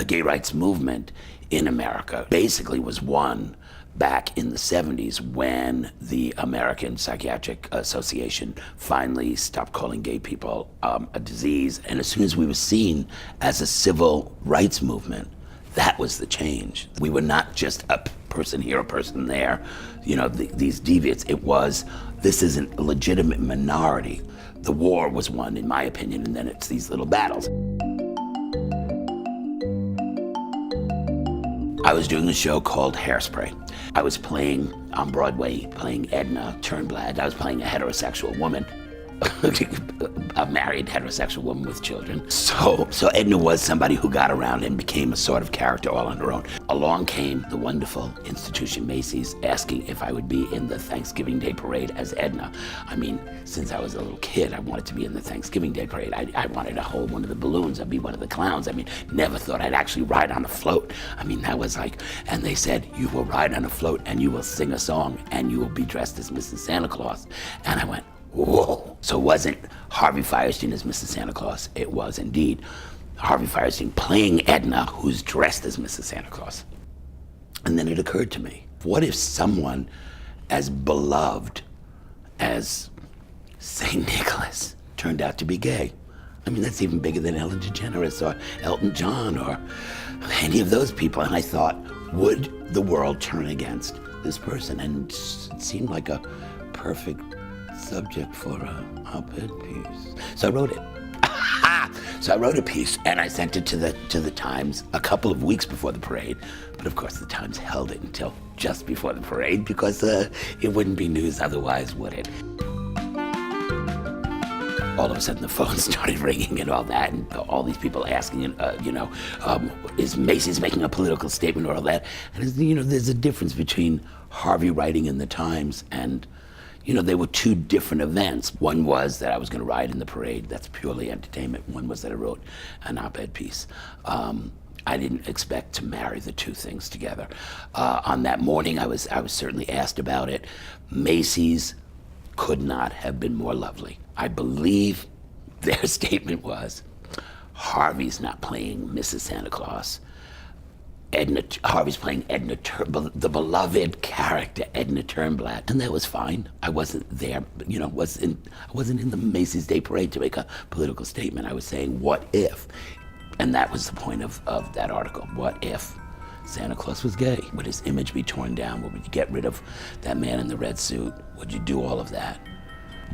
The gay rights movement in America basically was won back in the 70s when the American Psychiatric Association finally stopped calling gay people a disease. And as soon as we were seen as a civil rights movement, that was the change. We were not just a person here, a person there, these deviants. It was, this isn't a legitimate minority. The war was won, in my opinion, and then it's these little battles. I was doing a show called Hairspray. I was playing on Broadway, playing Edna Turnblad. I was playing a heterosexual woman, a married heterosexual woman with children. So Edna was somebody who got around and became a sort of character all on her own. Along came the wonderful institution Macy's asking if I would be in the Thanksgiving Day Parade as Edna. I mean, since I was a little kid, I wanted to be in the Thanksgiving Day Parade. I wanted to hold one of the balloons. I'd be one of the clowns. I mean, never thought I'd actually ride on a float. I mean, that was like, and they said, you will ride on a float and you will sing a song and you will be dressed as Mrs. Santa Claus. And I went, whoa. So it wasn't Harvey Fierstein as Mrs. Santa Claus. It was indeed Harvey Fierstein playing Edna, who's dressed as Mrs. Santa Claus. And then it occurred to me, what if someone as beloved as St. Nicholas turned out to be gay? I mean, that's even bigger than Ellen DeGeneres or Elton John or any of those people. And I thought, would the world turn against this person? And it seemed like a perfect subject for a op-ed piece. So I wrote it. So I wrote a piece and I sent it to the Times a couple of weeks before the parade. But of course the Times held it until just before the parade because it wouldn't be news otherwise, would it? All of a sudden the phone started ringing and all that, and all these people asking, is Macy's making a political statement or all that? And there's a difference between Harvey writing in the Times and they were two different events. One was that I was going to ride in the parade. That's purely entertainment. One was that I wrote an op-ed piece. I didn't expect to marry the two things together. On that morning, I was certainly asked about it. Macy's could not have been more lovely. I believe their statement was, Harvey's not playing Mrs. Santa Claus. Harvey's playing Edna, the beloved character Edna Turnblad, and that was fine. I wasn't there, I wasn't in the Macy's Day Parade to make a political statement. I was saying, what if? And that was the point of that article. What if Santa Claus was gay? Would his image be torn down? Would you get rid of that man in the red suit? Would you do all of that?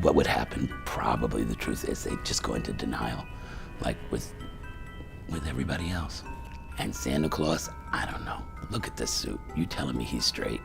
What would happen? Probably the truth is they'd just go into denial, like with everybody else. And Santa Claus, I don't know. Look at this suit. You telling me he's straight?